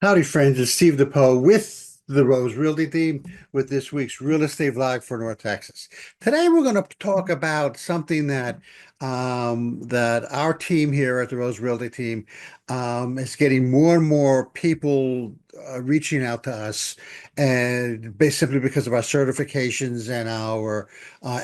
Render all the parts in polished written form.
Howdy, friends. It's Steve DePoe with the Rose Realty team with this week's real estate vlog for North Texas. Today, we're going to talk about something that our team here at the Rose Realty team is getting more and more people reaching out to us, and basically because of our certifications and our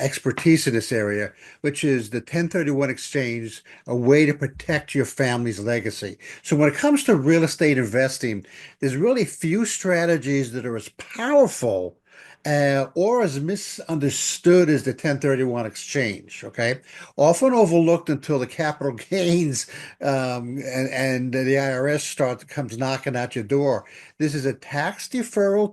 expertise in this area, which is the 1031 exchange, a way to protect your family's legacy. So when it comes to real estate investing, there's really few strategies that are as powerful or as misunderstood as the 1031 exchange. Okay, often overlooked until the capital gains and the IRS comes knocking at your door. This is a tax deferral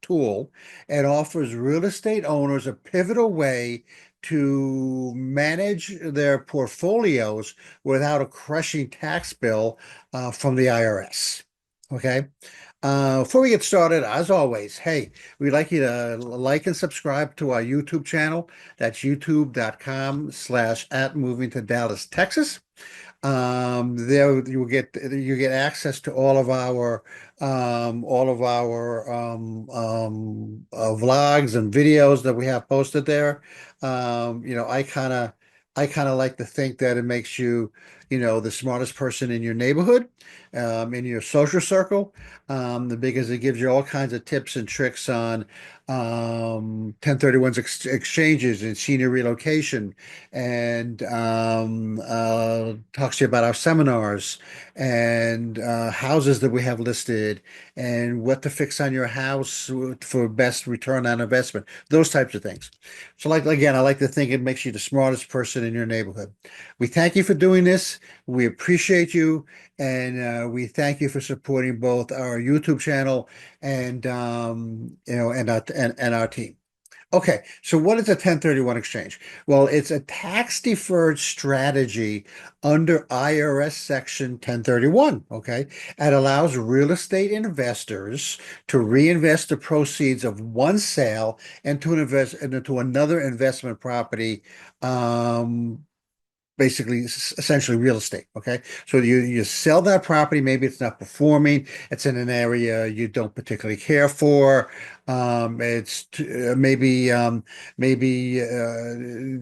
tool and offers real estate owners a pivotal way to manage their portfolios without a crushing tax bill from the IRS. Okay. Before we get started, as always, hey, we'd like you to like and subscribe to our YouTube channel. That's youtube.com/ at moving to Dallas, Texas. There you get access to all of our vlogs and videos that we have posted there. I kind of like to think that it makes you, the smartest person in your neighborhood, in your social circle, because it gives you all kinds of tips and tricks on 1031's exchanges and senior relocation, and talks to you about our seminars and houses that we have listed and what to fix on your house for best return on investment, those types of things. So, like again, I like to think it makes you the smartest person in your neighborhood. We thank you for doing this. We appreciate you, and we thank you for supporting both our YouTube channel and and our team. Okay, so what is a 1031 exchange? Well, it's a tax deferred strategy under IRS Section 1031. Okay, it allows real estate investors to reinvest the proceeds of one sale into another investment property, um, basically essentially real estate. Okay, so you sell that property. Maybe it's not performing, it's in an area you don't particularly care for. It's maybe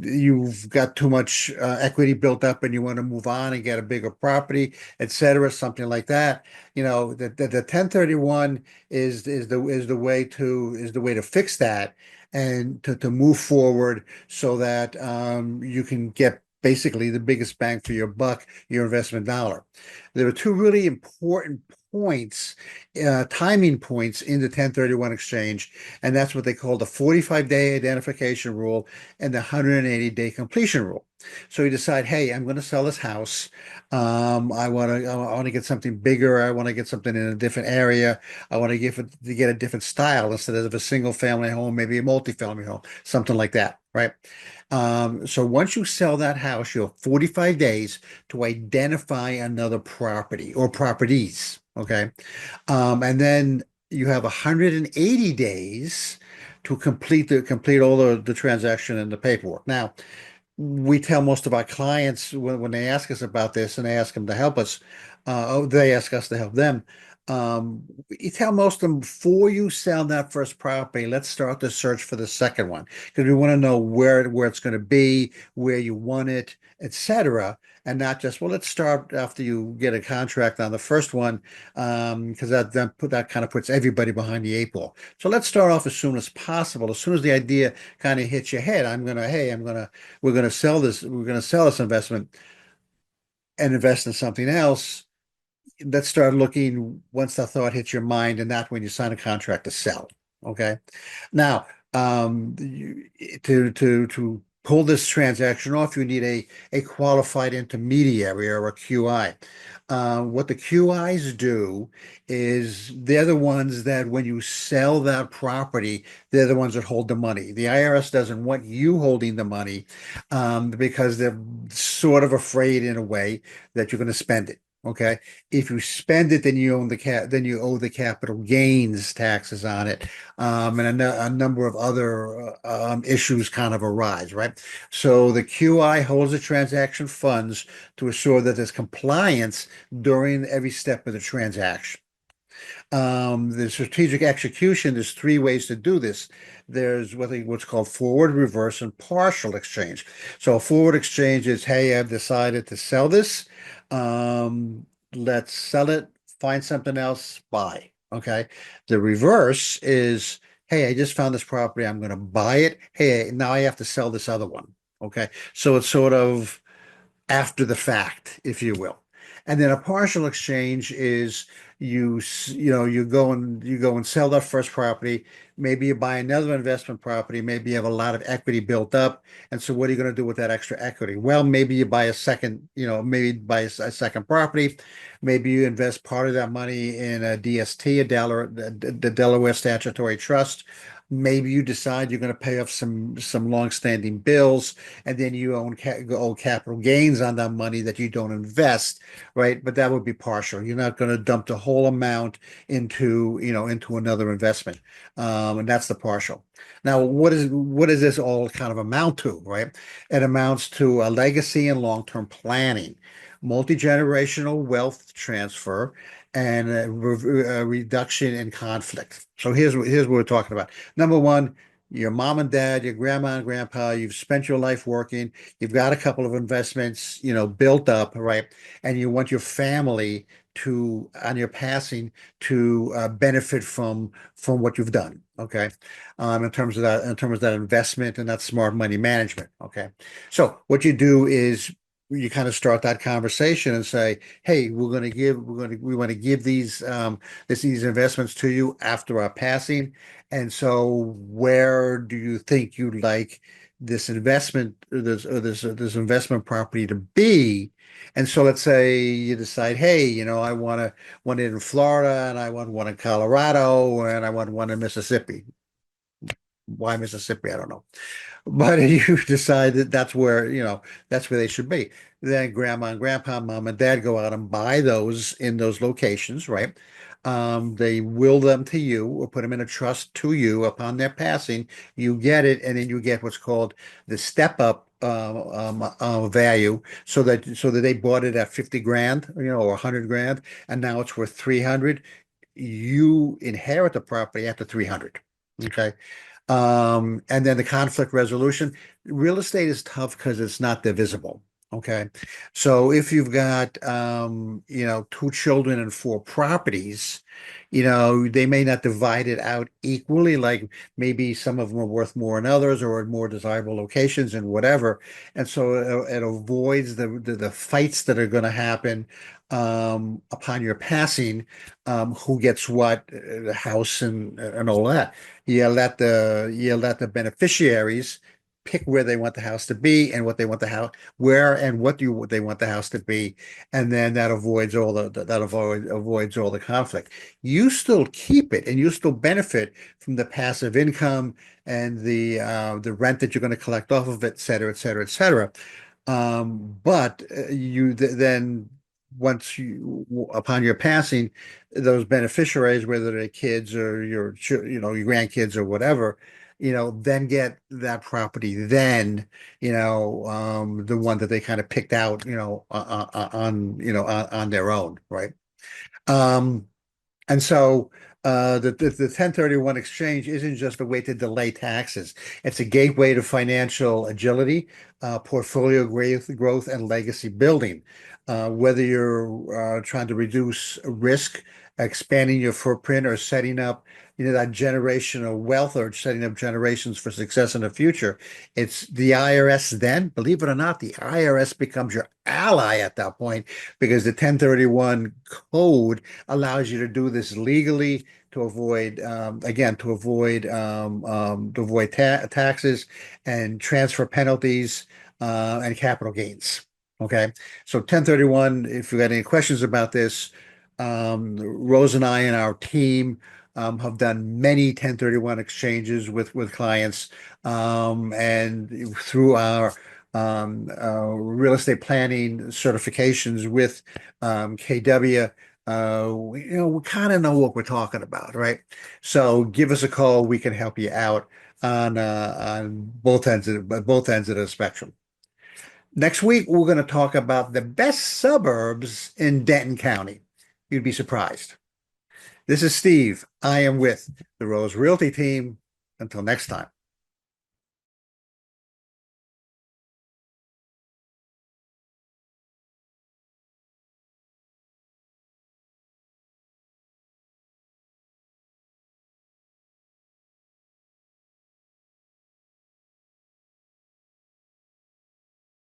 you've got too much equity built up and you want to move on and get a bigger property, etc., something like that. The 1031 is the way to fix that, and to move forward so that you can get basically the biggest bang for your buck, your investment dollar. There are two really important points, timing points in the 1031 exchange, and that's what they call the 45-day identification rule and the 180-day completion rule. So you decide, hey, I'm going to sell this house. I want to get something bigger. I want to get something in a different area. I want to get a different style instead of a single family home, maybe a multi-family home, something like that, right? So once you sell that house, you have 45 days to identify another property or properties. Okay. And then you have 180 days to complete all the transaction and the paperwork. Now, we tell most of our clients when they ask us about this and they ask them to help us, they ask us to help them. You tell most of them, before you sell that first property, let's start the search for the second one, because we want to know where it's going to be, where you want it, etc. And not just, well, let's start after you get a contract on the first one, because that kind of puts everybody behind the eight ball. So let's start off as soon as possible. As soon as the idea kind of hits your head, we're going to sell this investment and invest in something else. Let's start looking once that thought hits your mind, and not when you sign a contract to sell. Okay. Now, to pull this transaction off, you need a qualified intermediary or a QI. What the QIs do is they're the ones that when you sell that property, they're the ones that hold the money. The IRS doesn't want you holding the money, because they're sort of afraid in a way that you're going to spend it. Okay. If you spend it, then then you owe the capital gains taxes on it, and a number of other issues kind of arise, right? So the QI holds the transaction funds to assure that there's compliance during every step of the transaction. The strategic execution, there's three ways to do this. There's what's called forward, reverse, and partial exchange. So a forward exchange is, hey, I've decided to sell this. Let's sell it, find something else, buy. Okay. The reverse is, hey, I just found this property. I'm going to buy it. Hey, now I have to sell this other one. Okay. So it's sort of after the fact, if you will. And then a partial exchange is you go and sell that first property. Maybe you buy another investment property. Maybe you have a lot of equity built up. And so what are you going to do with that extra equity? Well, maybe you buy a second, maybe buy a second property. Maybe you invest part of that money in a DST, the Delaware Statutory Trust. Maybe you decide you're going to pay off some long-standing bills, and then you own capital gains on that money that you don't invest, right? But that would be partial. You're not going to dump the whole amount into another investment, and that's the partial. Now, what does this all kind of amount to, right? It amounts to a legacy and long-term planning, multi-generational wealth transfer, and a reduction in conflict. So here's what we're talking about. Number one, your mom and dad, your grandma and grandpa, you've spent your life working, you've got a couple of investments, built up, right? And you want your family to, on your passing, to benefit from what you've done, okay? In terms of that investment and that smart money management, okay? So what you do is you kind of start that conversation and say, hey, we want to give these investments to you after our passing. And so where do you think you'd like this investment, this investment property to be? And so let's say you decide, hey, I want one in Florida, and I want one in Colorado, and I want one in Mississippi. Why Mississippi? I don't know. But you decide that that's where they should be. Then grandma and grandpa, mom and dad go out and buy those in those locations, right? They will them to you or put them in a trust to you upon their passing. You get it, and then you get what's called the step up value, so that they bought it at 50 grand, or 100 grand, and now it's worth 300. You inherit the property after 300. Okay. And then the conflict resolution. Real estate is tough because it's not divisible. Okay. So if you've got, two children and four properties, they may not divide it out equally. Like maybe some of them are worth more than others or in more desirable locations and whatever. And so it avoids the fights that are going to happen upon your passing, who gets what, the house and all that. You let the beneficiaries pick where they want the house to be and what they want the house where and what they want the house to be, and then that avoids all the conflict. You still keep it, and you still benefit from the passive income and the rent that you're going to collect off of it, et cetera, et cetera, et cetera. But you then once upon your passing, those beneficiaries, whether they're kids or your grandkids or whatever, then get that property. Then, the one that they kind of picked out, on their own, right? Um, and so the 1031 exchange isn't just a way to delay taxes. It's a gateway to financial agility, portfolio growth, and legacy building. Whether you're trying to reduce risk, expanding your footprint, or setting up, that generational wealth, or setting up generations for success in the future, it's the IRS then, believe it or not, the IRS becomes your ally at that point, because the 1031 code allows you to do this legally to avoid, again, to avoid taxes and transfer penalties, and capital gains. Okay. So 1031, if you got any questions about this, Rose and I and our team have done many 1031 exchanges with clients, and through our real estate planning certifications with KW, we kind of know what we're talking about, right? So give us a call. We can help you out on both ends of the spectrum. Next week, we're going to talk about the best suburbs in Denton County. You'd be surprised. This is Steve. I am with the Rose Realty team. Until next time.